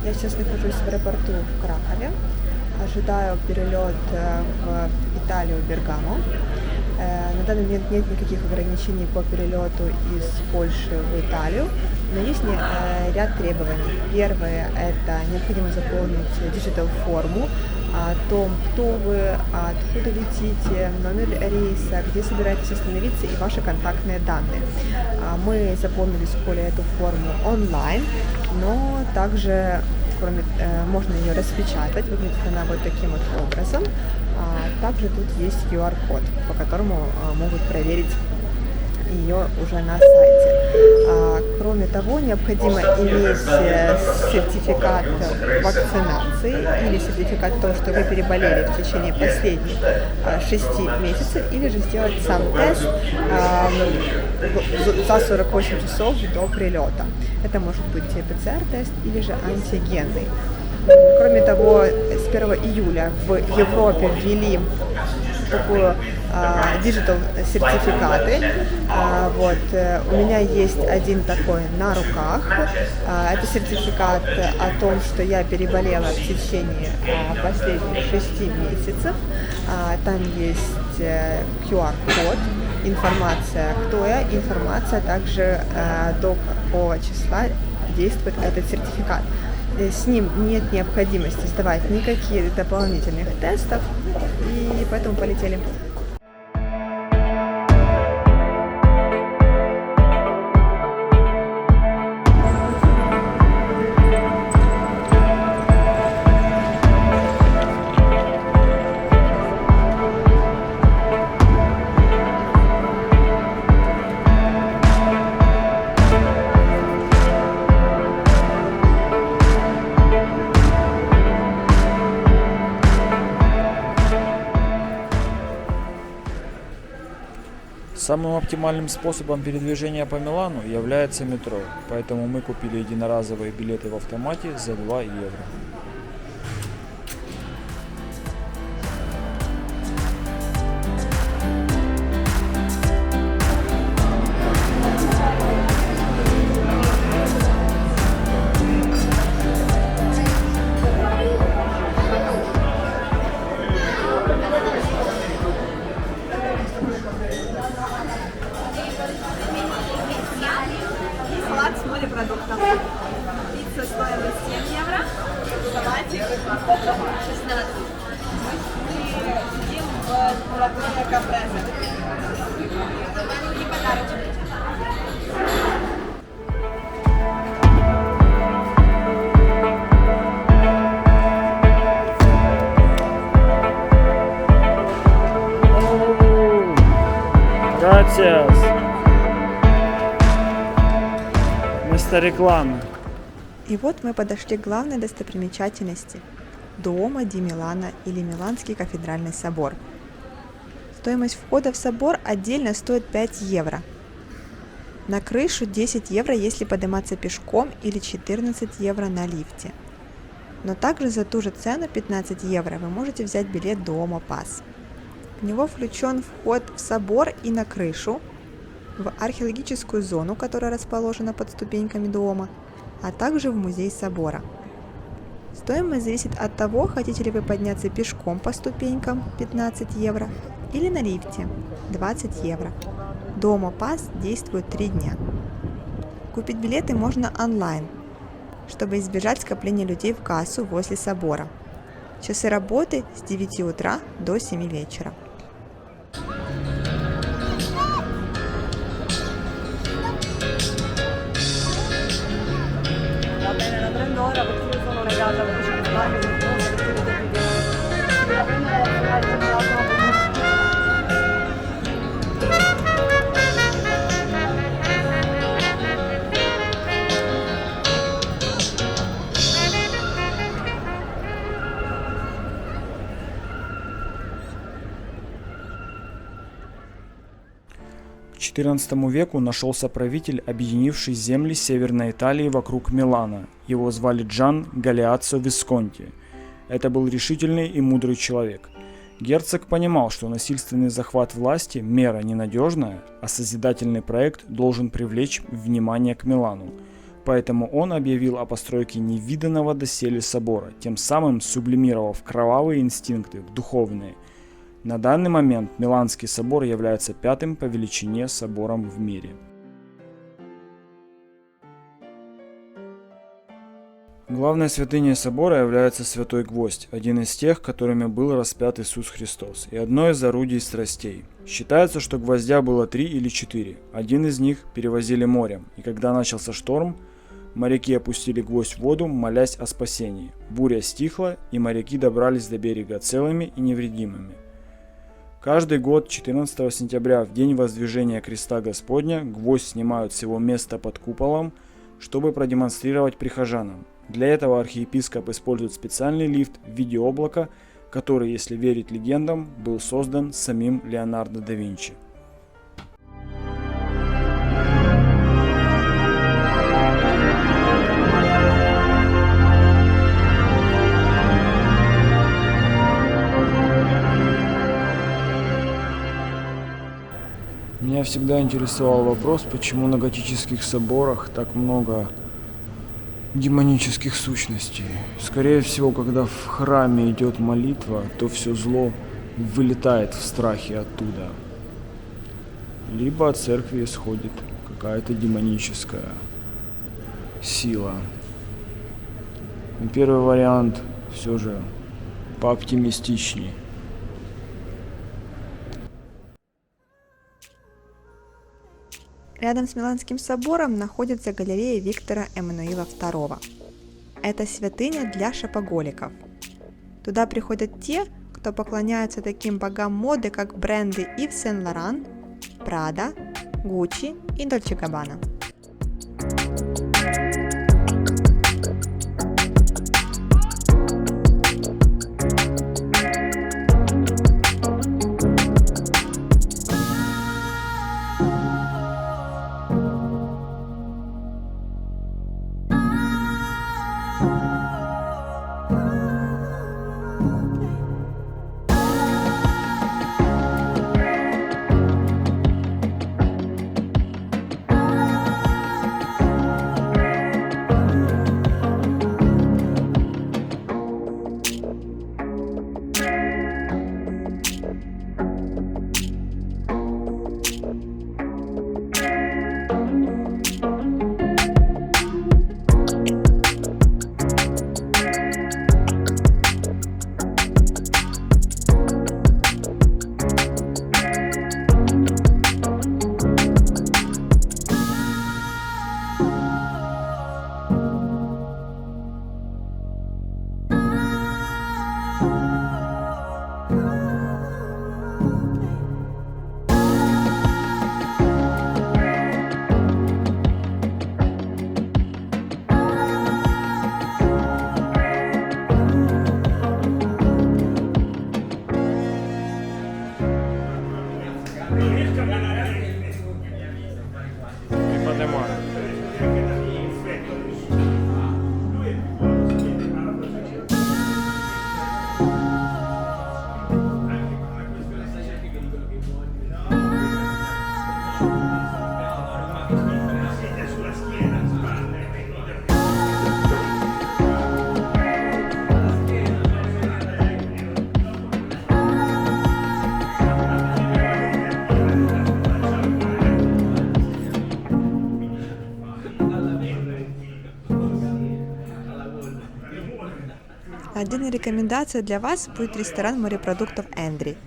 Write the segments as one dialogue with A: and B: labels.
A: Я сейчас нахожусь в аэропорту в Кракове. Ожидаю перелет в Италию, Бергамо. На данный момент нет никаких ограничений по перелету из Польши в Италию, но есть ряд требований. Первое – это необходимо заполнить диджитал-форму о том, кто вы, откуда летите, номер рейса, где собираетесь остановиться и ваши контактные данные. Мы заполнили с Колей эту форму онлайн, но также можно ее распечатать, выглядит она вот таким вот образом. Также тут есть QR-код, по которому могут проверить ее уже на сайте. Кроме того, необходимо иметь сертификат вакцинации или сертификат о том, что вы переболели в течение последних 6 месяцев, или же сделать сам тест за 48 часов до прилета. Это может быть ПЦР-тест или же антигенный. Кроме того, с 1 июля в Европе ввели такую диджитал сертификаты. У меня есть один такой на руках. Это сертификат о том, что я переболела в течение последних 6 месяцев. Там есть QR-код, информация, кто я, информация также до какого числа действует этот сертификат. С ним нет необходимости сдавать никаких дополнительных тестов, и поэтому полетели.
B: Самым оптимальным способом передвижения по Милану является метро, поэтому мы купили единоразовые билеты в автомате за 2 евро.
A: Салат с морепродуктов. Пицца стоила 7 евро, салатик 16. Мы сидим в латуне капрезе. И подарочек.
B: Gracias. Вместо рекламы.
A: И вот мы подошли к главной достопримечательности – Дуомо ди Милано или Миланский кафедральный собор. Стоимость входа в собор отдельно стоит 5 евро. На крышу 10 евро, если подниматься пешком, или 14 евро на лифте. Но также за ту же цену 15 евро вы можете взять билет Дуомо Пас. В него включен вход в собор и на крышу, в археологическую зону, которая расположена под ступеньками Дуомо, а также в музей собора. Стоимость зависит от того, хотите ли вы подняться пешком по ступенькам 15 евро или на лифте 20 евро. Дуомо Пас действует 3 дня. Купить билеты можно онлайн, чтобы избежать скопления людей в кассу возле собора. Часы работы с 9 утра до 7 вечера. Va bene, la prendo ora perché io sono legata al cellulare, perché vedete che la prendo dal cellulare.
B: К XIV веку нашелся правитель, объединивший земли Северной Италии вокруг Милана. Его звали Джан Галеаццо Висконти. Это был решительный и мудрый человек. Герцог понимал, что насильственный захват власти – мера ненадежная, а созидательный проект должен привлечь внимание к Милану. Поэтому он объявил о постройке невиданного доселе собора, тем самым сублимировав кровавые инстинкты в духовные. На данный момент Миланский собор является пятым по величине собором в мире. Главной святыней собора является Святой Гвоздь, один из тех, которыми был распят Иисус Христос, и одно из орудий страстей. Считается, что гвоздя было 3 или 4, один из них перевозили морем, и когда начался шторм, моряки опустили гвоздь в воду, молясь о спасении. Буря стихла, и моряки добрались до берега целыми и невредимыми. Каждый год 14 сентября, в день воздвижения креста Господня, гвоздь снимают с его места под куполом, чтобы продемонстрировать прихожанам. Для этого архиепископ использует специальный лифт в виде облака, который, если верить легендам, был создан самим Леонардо да Винчи. Меня всегда интересовал вопрос, почему на готических соборах так много демонических сущностей. Скорее всего, когда в храме идет молитва, то все зло вылетает в страхе оттуда. Либо от церкви исходит какая-то демоническая сила. И первый вариант все же пооптимистичнее.
A: Рядом с Миланским собором находится галерея Виктора Эммануила II. Это святыня для шопоголиков. Туда приходят те, кто поклоняются таким богам моды, как бренды Yves Saint Laurent, Prada, Gucci и Dolce Gabbana. Отдельная рекомендация для вас будет ресторан морепродуктов Эндри.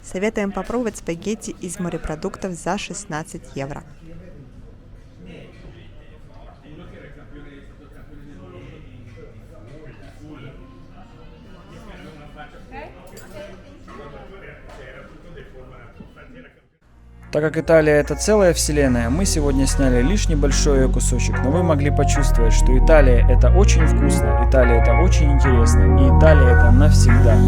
A: Советуем попробовать спагетти из морепродуктов за 16 евро.
B: Так как Италия — это целая вселенная, мы сегодня сняли лишь небольшой ее кусочек, но вы могли почувствовать, что Италия — это очень вкусно, Италия — это очень интересно, и Италия — это навсегда.